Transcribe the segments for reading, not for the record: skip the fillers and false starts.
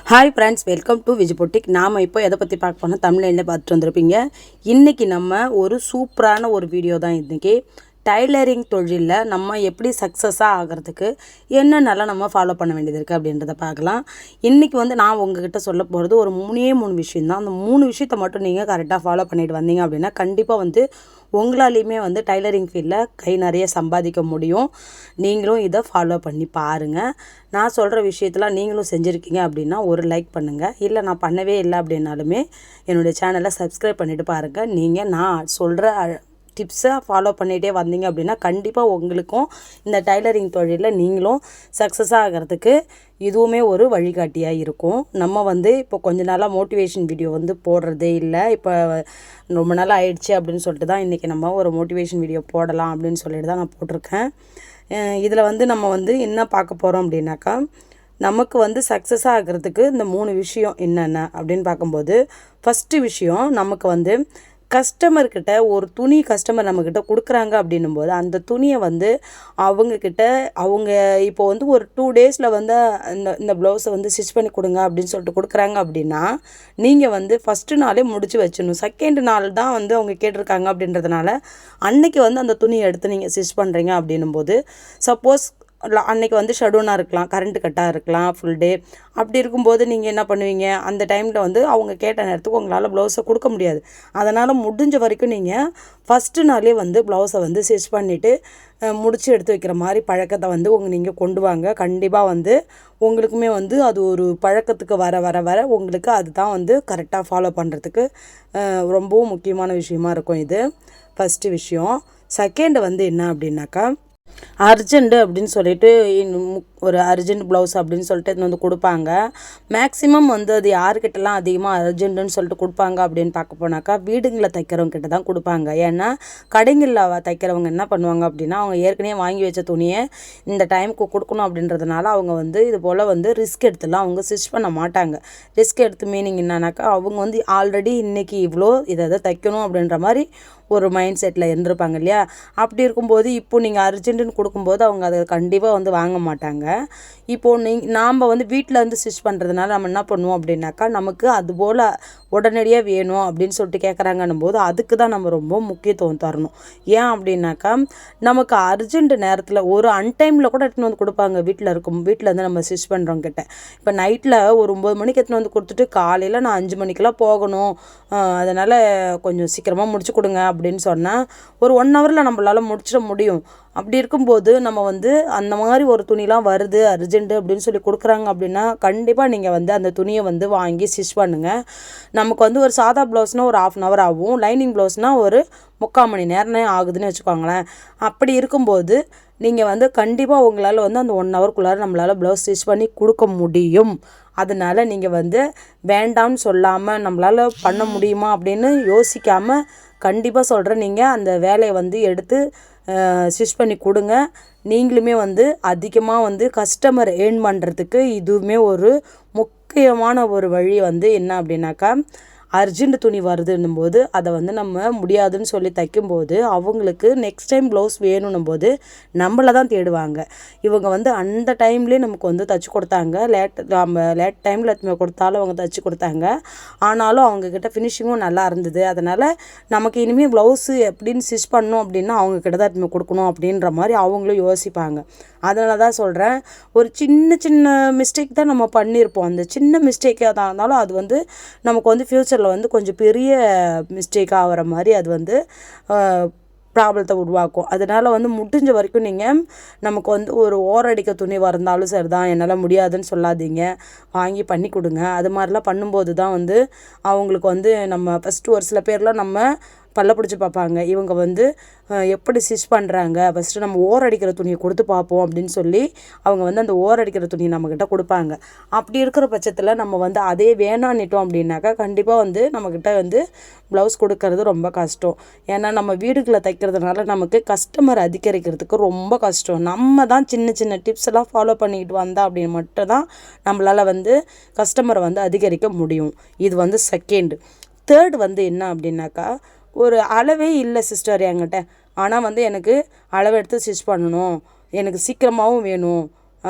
Hi friends, welcome to Vijay boutique. நாம் இப்போ எதை பற்றி பார்க்க போனால் தமிழ்லேருந்து பார்த்துட்டு வந்திருப்பீங்க. இன்றைக்கி நம்ம ஒரு சூப்பரான ஒரு வீடியோ தான். இன்றைக்கி டைலரிங் தொழிலில் நம்ம எப்படி சக்ஸஸாக ஆகிறதுக்கு என்னென்னலாம் நம்ம ஃபாலோ பண்ண வேண்டியது இருக்குது அப்படின்றத பார்க்கலாம். இன்றைக்கி நான் உங்ககிட்ட சொல்ல போகிறது ஒரு மூணு விஷயம் தான். அந்த 3 விஷயத்தை மட்டும் நீங்கள் கரெக்டாக ஃபாலோ பண்ணிட்டு வந்தீங்க அப்படின்னா கண்டிப்பாக உங்களாலேயுமே டைலரிங் ஃபீல்டில் கை நிறைய சம்பாதிக்க முடியும். நீங்களும் இதை ஃபாலோ பண்ணி பாருங்கள். நான் சொல்கிற விஷயத்தெலாம் நீங்களும் செஞ்சுருக்கீங்க அப்படின்னா ஒரு லைக் பண்ணுங்கள். இல்லை நான் பண்ணவே இல்லை அப்படின்னாலுமே என்னுடைய சேனலை சப்ஸ்கிரைப் பண்ணிவிட்டு பாருங்கள். நீங்கள் நான் சொல்கிற டிப்ஸை ஃபாலோ பண்ணிகிட்டே வந்தீங்க அப்படின்னா கண்டிப்பாக உங்களுக்கும் இந்த டைலரிங் தொழிலில் நீங்களும் சக்ஸஸாக ஆகிறதுக்கு இதுவுமே ஒரு வழிகாட்டியாக இருக்கும். நம்ம இப்போ கொஞ்ச நாளாக மோட்டிவேஷன் வீடியோ போடுறதே இல்லை. இப்போ ரொம்ப நாள் ஆயிடுச்சு அப்படின்னு சொல்லிட்டு தான் இன்றைக்கி நம்ம ஒரு மோட்டிவேஷன் வீடியோ போடலாம் அப்படின்னு சொல்லிட்டு தான் நான் போட்டிருக்கேன். இதில் நம்ம என்ன பார்க்க போகிறோம் அப்படின்னாக்கா, நமக்கு சக்ஸஸாக ஆகிறதுக்கு இந்த 3 விஷயம் என்னென்ன அப்படின்னு பார்க்கும்போது, ஃபஸ்ட்டு விஷயம் நமக்கு கஸ்டமர்கிட்ட ஒரு துணி கஸ்டமர் நம்மக்கிட்ட கொடுக்குறாங்க அப்படின்னும்போது அந்த துணியை அவங்கக்கிட்ட அவங்க இப்போ ஒரு 2 டேஸில் இந்த ப்ளவுஸை ஸ்டிச் பண்ணி கொடுங்க அப்படின்னு சொல்லிட்டு கொடுக்குறாங்க அப்படின்னா நீங்கள் ஃபஸ்ட்டு நாளே முடிச்சு வச்சிடணும். செகண்ட் நாள் தான் அவங்க கேட்டிருக்காங்க அப்படின்றதுனால அன்னைக்கு அந்த துணியை எடுத்து நீங்கள் ஸ்டிச் பண்ணுறீங்க அப்படின்னும்போது சப்போஸ் அன்றைக்கி ஷடவுனாக இருக்கலாம், கரண்ட்டு கட்டாக இருக்கலாம், ஃபுல் டே. அப்படி இருக்கும்போது நீங்கள் என்ன பண்ணுவீங்க, அந்த டைமில் அவங்க கேட்ட நேரத்துக்கு உங்களால் ப்ளவுஸை கொடுக்க முடியாது. அதனால் முடிஞ்ச வரைக்கும் நீங்கள் ஃபஸ்ட்டு நாளே ப்ளவுஸை ஸ்டிச் பண்ணிவிட்டு முடிச்சு எடுத்து வைக்கிற மாதிரி பழக்கத்தை நீங்கள் கொண்டு வாங்க. கண்டிப்பாக உங்களுக்குமே அது ஒரு பழக்கத்துக்கு வர வர வர உங்களுக்கு அதுதான் கரெக்டாக ஃபாலோ பண்ணுறதுக்கு ரொம்பவும் முக்கியமான விஷயமா இருக்கும். இது ஃபஸ்ட்டு விஷயம். செகண்டு என்ன அப்படின்னாக்கா, அர்ஜெண்ட்டு அப்படின்னு சொல்லிட்டு ஒரு அர்ஜென்ட் ப்ளவுஸ் அப்படின்னு சொல்லிட்டு கொடுப்பாங்க. மேக்ஸிமம் அது யாருக்கிட்டலாம் அதிகமாக அர்ஜென்ட்டுன்னு சொல்லிட்டு கொடுப்பாங்க அப்படின்னு பார்க்க போனாக்கா வீடுங்களில் தைக்கிறவங்க கிட்ட தான் கொடுப்பாங்க. ஏன்னா கடைங்களில் தைக்கிறவங்க என்ன பண்ணுவாங்க அப்படின்னா, அவங்க ஏற்கனவே வாங்கி வச்ச துணியை இந்த டைமுக்கு கொடுக்கணும் அப்படின்றதுனால அவங்க இது போல் ரிஸ்க் எடுத்துலாம் அவங்க ஸ்டிச் பண்ண மாட்டாங்க. ரிஸ்க் எடுத்து மீனிங் என்னன்னாக்கா, அவங்க ஆல்ரெடி இன்றைக்கி இவ்வளோ இதை தைக்கணும் அப்படின்ற மாதிரி ஒரு மைண்ட் செட்டில் இருந்திருப்பாங்க இல்லையா. அப்படி இருக்கும்போது இப்போ நீங்கள் அர்ஜென்ட்டுன்னு கொடுக்கும்போது அவங்க அதை கண்டிப்பாக வாங்க மாட்டாங்க. இப்போது நாம் வீட்டில் ஸ்டிச் பண்ணுறதுனால நம்ம என்ன பண்ணுவோம் அப்படின்னாக்கா, நமக்கு அதுபோல் உடனடியாக வேணும் அப்படின்னு சொல்லிட்டு கேட்குறாங்கன்னும் போது அதுக்கு தான் நம்ம ரொம்ப முக்கியத்துவம் தரணும். ஏன் அப்படின்னாக்கா, நமக்கு அர்ஜென்ட் நேரத்தில் ஒரு அன்டைமில் கூட எடுத்துன்னு கொடுப்பாங்க. வீட்டில் நம்ம ஸ்டிச் பண்ணுறவங்க கிட்ட. இப்போ நைட்டில் ஒரு 9 மணிக்கு எடுத்துன்னு கொடுத்துட்டு காலையில் நான் 5 மணிக்கெல்லாம் போகணும், அதனால் கொஞ்சம் சீக்கிரமாக முடிச்சு கொடுங்க அப்படின்னு சொன்னால் ஒரு 1 ஹவரில் நம்மளால் முடிச்சிட முடியும். அப்படி இருக்கும்போது நம்ம அந்த மாதிரி ஒரு துணிலாம் வருது அர்ஜென்ட்டு அப்படின்னு சொல்லி கொடுக்குறாங்க அப்படின்னா கண்டிப்பாக நீங்கள் அந்த துணியை வாங்கி ஸ்டிச் பண்ணுங்கள். நமக்கு ஒரு சாதா ப்ளவுஸ்னால் ஒரு 1/2 ஹவர் ஆகும். லைனிங் ப்ளவுஸ்னால் ஒரு 3/4 மணி நேரமே ஆகுதுன்னு வச்சுக்கோங்களேன். அப்படி இருக்கும்போது நீங்கள் கண்டிப்பாக உங்களால் அந்த 1 ஹவருக்குள்ளார நம்மளால் ப்ளவுஸ் ஸ்டிச் பண்ணி கொடுக்க முடியும். அதனால் நீங்கள் வேண்டாம்னு சொல்லாமல் நம்மளால் பண்ண முடியுமா அப்படின்னு யோசிக்காமல் கண்டிப்பாக சொல்கிறேன், நீங்கள் அந்த வேலையை எடுத்து ஸ்டிச் பண்ணி கொடுங்க. நீங்களுமே அதிகமாக கஸ்டமர் ஏர்ன் பண்ணுறதுக்கு இதுவுமே ஒரு முக்கியமான ஒரு வழி என்ன அப்படின்னாக்கா, அர்ஜென்ட் துணி வருதுன்னும் போது அதை நம்ம முடியாதுன்னு சொல்லி தைக்கும்போது அவங்களுக்கு நெக்ஸ்ட் டைம் ப்ளவுஸ் வேணும்னும் போது நம்மளை தான் தேடுவாங்க. இவங்க அந்த டைம்லேயே நமக்கு தைச்சி கொடுத்தாங்க. லேட் டைமில் கொடுத்தாலும் அவங்க தைச்சி கொடுத்தாங்க. ஆனாலும் அவங்கக்கிட்ட ஃபினிஷிங்கும் நல்லா இருந்தது. அதனால் நமக்கு இனிமேல் ப்ளவுஸு எப்படின்னு ஸ்டிச் பண்ணணும் அப்படின்னா அவங்கக்கிட்ட தான் கொடுக்கணும் அப்படின்ற மாதிரி அவங்களும் யோசிப்பாங்க. அதனால தான் சொல்கிறேன், ஒரு சின்ன மிஸ்டேக் தான் நம்ம பண்ணியிருப்போம். அந்த சின்ன மிஸ்டேக்காக தான் இருந்தாலும் அது நமக்கு ஃப்யூச்சரில் கொஞ்சம் பெரிய மிஸ்டேக் ஆகிற மாதிரி அது ப்ராப்ளத்தை உருவாக்கும். அதனால் முடிஞ்ச வரைக்கும் நீங்கள் நமக்கு ஒரு ஓரடிக்க துணி வந்தாலும் சரி தான், என்னால் முடியாதுன்னு சொல்லாதீங்க, வாங்கி பண்ணி கொடுங்க. அது மாதிரிலாம் பண்ணும்போது தான் அவங்களுக்கு நம்ம ஃபஸ்ட்டு ஒரு சில பேர்லாம் நம்ம பல்ல பிடிச்சி பார்ப்பாங்க. இவங்க எப்படி ஸ்டிச் பண்ணுறாங்க, ஃபஸ்ட்டு நம்ம ஓரடிக்கிற துணியை கொடுத்து பார்ப்போம் அப்படின்னு சொல்லி அவங்க அந்த ஓரடிக்கிற துணியை நம்மக்கிட்ட கொடுப்பாங்க. அப்படி இருக்கிற பட்சத்தில் நம்ம அதே வேணான்னுட்டோம் அப்படின்னாக்கா கண்டிப்பாக நம்மக்கிட்ட ப்ளவுஸ் கொடுக்கறது ரொம்ப கஷ்டம். ஏன்னா நம்ம வீடுகளை தைக்கிறதுனால நமக்கு கஸ்டமர் அதிகரிக்கிறதுக்கு ரொம்ப கஷ்டம். நம்ம தான் சின்ன டிப்ஸ் எல்லாம் ஃபாலோ பண்ணிக்கிட்டு வந்தால் அப்படின்னு மட்டும் தான் நம்மளால் கஸ்டமரை அதிகரிக்க முடியும். இது செகண்டு. தேர்டு என்ன அப்படின்னாக்கா, ஒரு அளவே இல்லை சிஸ்டர் என்கிட்ட, ஆனால் எனக்கு அளவு எடுத்து ஸ்டிச் பண்ணணும், எனக்கு சீக்கிரமாகவும் வேணும்,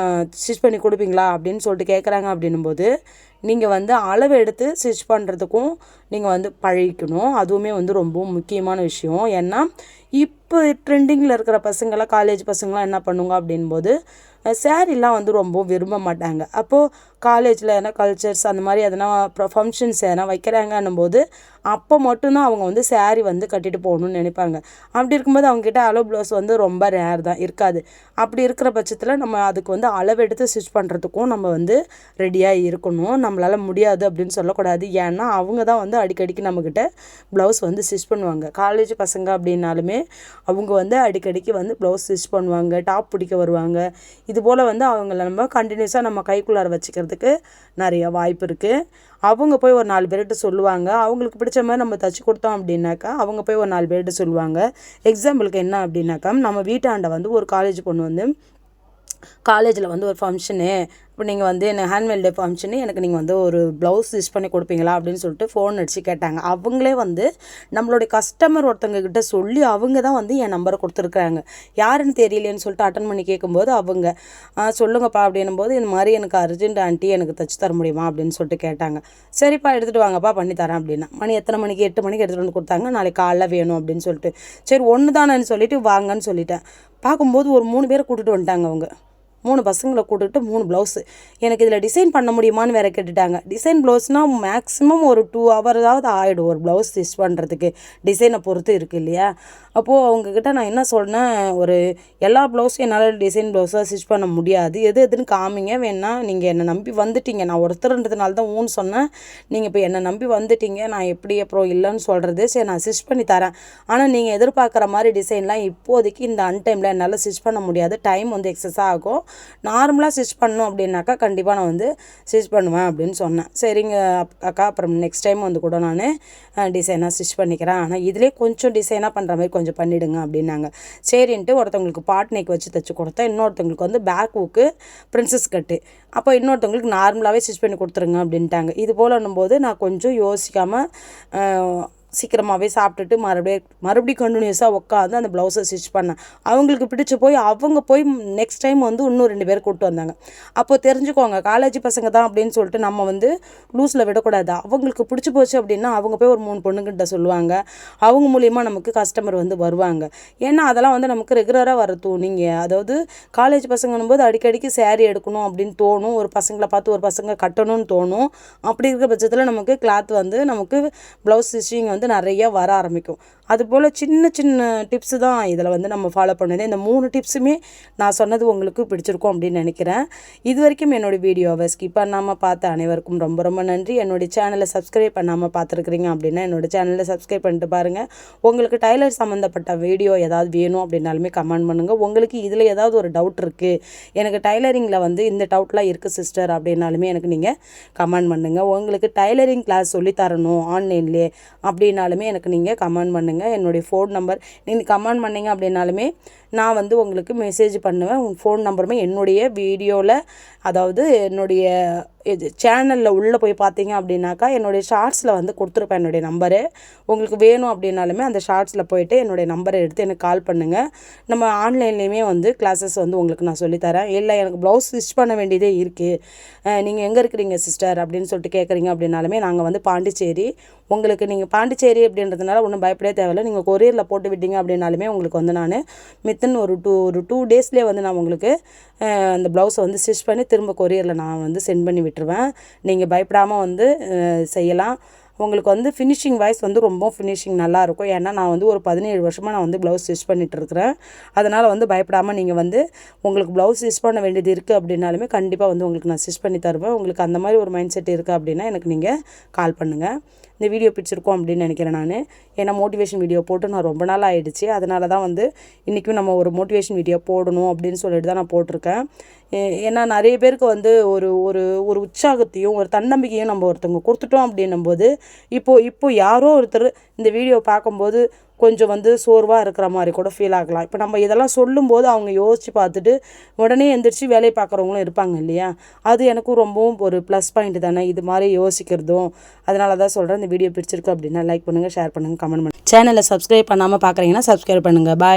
ஸ்டிச் பண்ணி கொடுப்பீங்களா அப்படின்னு சொல்லிட்டு கேட்குறாங்க. அப்படின்னும்போது நீங்கள் வந்து அளவு எடுத்து ஸ்டிச் பண்ணுறதுக்கும் நீங்கள் வந்து பழகிக்கணும். அதுவுமே வந்து ரொம்ப முக்கியமான விஷயம். ஏன்னா இப்போ ட்ரெண்டிங்கில் இருக்கிற பசங்களாம் காலேஜ் பசங்களாம் என்ன பண்ணுங்க அப்படின்போது சேரீலாம் வந்து ரொம்ப விரும்ப மாட்டாங்க. அப்போது காலேஜில் எதனா கல்ச்சர்ஸ் அந்த மாதிரி எதனா ஃபங்க்ஷன்ஸ் எதனா வைக்கிறாங்கன்னும் போது அப்போ மட்டும்தான் அவங்க வந்து சேரீ வந்து கட்டிட்டு போகணுன்னு நினைப்பாங்க. அப்படி இருக்கும்போது அவங்ககிட்ட அளவு ப்ளவுஸ் வந்து ரொம்ப ரேர் தான் இருக்காது. அப்படி இருக்கிற பட்சத்தில் நம்ம அதுக்கு வந்து அளவெடுத்து ஸ்டிச் பண்ணுறதுக்கும் நம்ம வந்து ரெடியாக இருக்கணும். நம்மளால் முடியாது அப்படின்னு சொல்லக்கூடாது. ஏன்னா அவங்க தான் வந்து அடிக்கடிக்கு நம்மக்கிட்ட ப்ளவுஸ் வந்து ஸ்டிச் பண்ணுவாங்க. காலேஜ் பசங்க அப்படின்னாலுமே அவங்க வந்து அடிக்கடிக்கு வந்து ப்ளவுஸ் ஸ்டிச் பண்ணுவாங்க, டாப் பிடிக்க வருவாங்க. இதுபோல் வந்து அவங்கள நம்ம கண்டினியூஸாக நம்ம கைக்குள்ளார வச்சுக்கிறதுக்கு நிறைய வாய்ப்பு இருக்குது. அவங்க போய் ஒரு 4 பேர்கிட்ட சொல்லுவாங்க. அவங்களுக்கு பிடிச்ச மாதிரி நம்ம தச்சு கொடுத்தோம் அப்படின்னாக்கா அவங்க போய் ஒரு 4 பேர்கிட்ட சொல்லுவாங்க. எக்ஸாம்பிளுக்கு என்ன அப்படின்னாக்கா, நம்ம வீட்டாண்ட வந்து ஒரு காலேஜ் பொண்ணு வந்து காலேஜில் வந்து ஒரு ஃபங்க்ஷனு, இப்போ நீங்கள் வந்து என்ன ஹேண்ட்மேட் டே ஃபங்க்ஷனு, எனக்கு நீங்கள் வந்து ஒரு ப்ளவுஸ் ஸ்டிச் பண்ணி கொடுப்பீங்களா அப்படின்னு சொல்லிட்டு ஃபோன் அடித்து கேட்டாங்க. அவங்களே வந்து நம்மளுடைய கஸ்டமர் ஒருத்தவங்கக்கிட்ட சொல்லி அவங்க தான் வந்து என் நம்பரை கொடுத்துருக்குறாங்க. யாருன்னு தெரியலேன்னு சொல்லிட்டு அட்டன் பண்ணி கேட்கும்போது அவங்க சொல்லுங்கப்பா அப்படின்னும்போது, இந்த மாதிரி எனக்கு அர்ஜென்ட் ஆண்டி எனக்கு தச்சு தர முடியுமா அப்படின்னு சொல்லிட்டு கேட்டாங்க. சரிப்பா எடுத்துகிட்டு வாங்கப்பா பண்ணித்தரேன் அப்படின்னா. மணி எத்தனை மணிக்கு? 8 மணிக்கு எடுத்துகிட்டு வந்து கொடுத்தாங்க. நாளைக்கு காலைல வேணும் அப்படின்னு சொல்லிட்டு, சரி ஒன்று தானேன்னு சொல்லிட்டு வாங்கன்னு சொல்லிட்டேன். பார்க்கும்போது ஒரு 3 பேரை கூட்டிகிட்டு வந்துட்டாங்க. அவங்க 3 பசங்களை கூட்டிட்டு 3 ப்ளவுஸு எனக்கு இதில் டிசைன் பண்ண முடியுமான்னு வேறு கேட்டுட்டாங்க. டிசைன் ப்ளவுஸ்னால் மேக்ஸிமம் ஒரு 2 ஹவராவது ஆகிடும் ஒரு ப்ளவுஸ் ஸ்டிச் பண்ணுறதுக்கு. டிசைனை பொறுத்து இருக்குது இல்லையா? அப்போது அவங்கக்கிட்ட நான் என்ன சொன்னேன், ஒரு எல்லா ப்ளவுஸும் என்னால் டிசைன் ப்ளவுஸாக ஸ்டிச் பண்ண முடியாது, எதுன்னு காமிங்க, வேணா நீங்கள் என்னை நம்பி வந்துட்டீங்க, நான் ஒருத்தருன்றதுனால தான் ஊன்னு சொன்னேன், நீங்கள் இப்போ என்னை நம்பி வந்துட்டீங்க, நான் எப்படி அப்புறம் இல்லைன்னு சொல்கிறது, சரி நான் ஸ்டிச் பண்ணி தரேன், ஆனால் நீங்கள் எதிர்பார்க்குற மாதிரி டிசைன்லாம் இப்போதைக்கு இந்த அன்டைமில் என்னால் ஸ்டிச் பண்ண முடியாது, டைம் வந்து எக்ஸஸாக ஆகும், நார்மலாக ஸ்டிச் பண்ணணும் அப்படின்னாக்கா கண்டிப்பாக நான் வந்து ஸ்டிச் பண்ணுவேன் அப்படின்னு சொன்னேன். சரிங்க அக்கா, அப்புறம் நெக்ஸ்ட் டைம் வந்து கூட நான் டிசைனாக ஸ்டிச் பண்ணிக்கிறேன், ஆனால் இதிலே கொஞ்சம் டிசைனாக பண்ணுற மாதிரி கொஞ்சம் பண்ணிவிடுங்க அப்படின்னாங்க. சரின்ட்டு ஒருத்தவங்களுக்கு பாட் நெக் வச்சு தைச்சி கொடுத்தேன், இன்னொருத்தவங்களுக்கு வந்து பேக் ஹூக்கு பிரின்சஸ் கட்டு, அப்போ இன்னொருத்தவங்களுக்கு நார்மலாகவே ஸ்டிச் பண்ணி கொடுத்துருங்க அப்படின்ட்டாங்க. இது போலன்னும்போது நான் கொஞ்சம் யோசிக்காமல் சீக்கிரமாகவே சாப்பிட்டுட்டு மறுபடியும் கண்டினியூஸாக உட்காந்து அந்த ப்ளவுஸை ஸ்டிச் பண்ணேன். அவங்களுக்கு பிடிச்சி அவங்க போய் நெக்ஸ்ட் டைம் வந்து இன்னும் 2 பேர் கூப்பிட்டு வந்தாங்க. அப்போது தெரிஞ்சுக்கோங்க, காலேஜ் பசங்க தான் அப்படின்னு சொல்லிட்டு நம்ம வந்து லூஸில் விடக்கூடாது. அவங்களுக்கு பிடிச்சி போச்சு அப்படின்னா அவங்க போய் ஒரு 3 பொண்ணுங்கிட்ட சொல்லுவாங்க. அவங்க மூலிமா நமக்கு கஸ்டமர் வந்து வருவாங்க. ஏன்னா அதெல்லாம் வந்து நமக்கு ரெகுலராக வர நீங்கள் அதாவது காலேஜ் பசங்கன்னும் போது அடிக்கடிக்கு சேரீ எடுக்கணும் அப்படின்னு தோணும். ஒரு பசங்களை பார்த்து ஒரு பசங்க கட்டணும்னு தோணும். அப்படி இருக்கிற பட்சத்தில் நமக்கு கிளாத் வந்து நமக்கு ப்ளவுஸ் ஸ்டிச்சிங் வந்து நிறைய வர ஆரம்பிக்கும். அதுபோல் சின்ன சின்ன டிப்ஸு தான் இதில் வந்து நம்ம ஃபாலோ பண்ணுது. இந்த 3 டிப்ஸுமே நான் சொன்னது உங்களுக்கு பிடிச்சிருக்கும் அப்படின்னு நினைக்கிறேன். இது வரைக்கும் என்னோடய வீடியோவை ஸ்கிப் பண்ணாமல் பார்த்த அனைவருக்கும் ரொம்ப ரொம்ப நன்றி. என்னுடைய சேனலை சப்ஸ்கிரைப் பண்ணாமல் பார்த்துருக்குறீங்க அப்படின்னா என்னோடய சேனலை சப்ஸ்கிரைப் பண்ணிட்டு பாருங்கள். உங்களுக்கு டைலர் சம்மந்தப்பட்ட வீடியோ ஏதாவது வேணும் அப்படின்னாலுமே கமெண்ட் பண்ணுங்கள். உங்களுக்கு இதில் ஏதாவது ஒரு டவுட் இருக்குது, எனக்கு டைலரிங்கில் வந்து இந்த டவுட்லாம் இருக்குது சிஸ்டர் அப்படின்னாலுமே எனக்கு நீங்கள் கமெண்ட் பண்ணுங்கள். உங்களுக்கு டைலரிங் கிளாஸ் சொல்லித்தரணும் ஆன்லைன்லேயே அப்படின்னாலுமே எனக்கு நீங்கள் கமெண்ட் பண்ணுங்கள். என்னுடைய ஃபோன் நம்பர் நீங்கள் கமெண்ட் பண்ணிங்க அப்படின்னாலுமே நான் வந்து உங்களுக்கு மெசேஜ் பண்ணுவேன். உங்கள் ஃபோன் நம்பருமே என்னுடைய வீடியோவில், அதாவது என்னுடைய இது சேனலில் உள்ளே போய் பார்த்தீங்க அப்படின்னாக்கா என்னுடைய ஷார்ட்ஸில் வந்து கொடுத்துருப்பேன் என்னுடைய நம்பரு. உங்களுக்கு வேணும் அப்படின்னாலுமே அந்த ஷார்ட்ஸில் போய்ட்டு என்னுடைய நம்பரை எடுத்து எனக்கு கால் பண்ணுங்கள். நம்ம ஆன்லைன்லேயுமே வந்து கிளாஸஸ் வந்து உங்களுக்கு நான் சொல்லித்தரேன். இல்லை எனக்கு ப்ளவுஸ் ஸ்டிச் பண்ண வேண்டியதே இருக்குது, நீங்கள் எங்கே இருக்கிறீங்க சிஸ்டர் அப்படின்னு சொல்லிட்டு கேட்குறீங்க அப்படின்னாலுமே நாங்கள் வந்து பாண்டிச்சேரி. உங்களுக்கு நீங்கள் பாண்டிச்சேரி அப்படின்றதுனால ஒன்றும் பயப்படவே தேவையில்லை. நீங்கள் கொரியரில் போட்டு விட்டீங்க அப்படின்னாலுமே உங்களுக்கு வந்து நான் வித்தின் ஒரு 2 டேஸ்லேயே வந்து நான் உங்களுக்கு அந்த ப்ளவுஸை வந்து ஸ்டிச் பண்ணி திரும்ப கொரியரில் நான் வந்து சென்ட் பண்ணி விட்டுருவேன். நீங்கள் பயப்படாமல் வந்து செய்யலாம். உங்களுக்கு வந்து ஃபினிஷிங் வைஸ் வந்து ரொம்ப ஃபினிஷிங் நல்லாயிருக்கும். ஏன்னா நான் வந்து ஒரு 17 வருஷமாக நான் வந்து ப்ளவுஸ் ஸ்டிச் பண்ணிகிட்ருக்கிறேன். அதனால் வந்து பயப்படாமல் நீங்கள் வந்து உங்களுக்கு ப்ளவுஸ் ஸ்டிச் பண்ண வேண்டியது இருக்குது அப்படின்னாலுமே கண்டிப்பாக வந்து உங்களுக்கு நான் ஸ்டிச் பண்ணி தருவேன். உங்களுக்கு அந்த மாதிரி ஒரு மைண்ட் செட் இருக்குது அப்படின்னா எனக்கு நீங்கள் கால் பண்ணுங்கள். இந்த வீடியோ பிடிச்சிருக்கோம் அப்படின்னு நினைக்கிறேன் நான். ஏன்னா மோட்டிவேஷன் வீடியோ போட்டு நான் ரொம்ப நாள் ஆகிடுச்சு. அதனால தான் வந்து இன்றைக்கும் நம்ம ஒரு மோட்டிவேஷன் வீடியோ போடணும் அப்படின்னு சொல்லிட்டு தான் நான் போட்டிருக்கேன். ஏன்னா நிறைய பேருக்கு வந்து ஒரு ஒரு ஒரு உற்சாகத்தையும் ஒரு தன்னம்பிக்கையும் நம்ம ஒருத்தவங்க கொடுத்துட்டோம் அப்படின்னும்போது இப்போ யாரோ ஒருத்தர் இந்த வீடியோ பார்க்கும்போது கொஞ்சம் வந்து சோர்வாக இருக்கிற மாதிரி கூட ஃபீல் ஆகலாம். இப்போ நம்ம இதெல்லாம் சொல்லும்போது அவங்க யோசித்து பார்த்துட்டு உடனே எந்திரிச்சு வேலையை பார்க்குறவங்களும் இருப்பாங்க இல்லையா? அது எனக்கும் ரொம்பவும் ஒரு ப்ளஸ் பாயிண்ட் தானே இது மாதிரி யோசிக்கிறதும். அதனால தான் சொல்கிறேன், இந்த வீடியோ பிடிச்சிருக்கு அப்படின்னா லைக் பண்ணுங்கள், ஷேர் பண்ணுங்கள், கமெண்ட் பண்ணுங்கள். சேனலை சப்ஸ்கிரைப் பண்ணாமல் பார்க்குறீங்கன்னா சப்ஸ்கிரைப் பண்ணுங்கள். பாய்.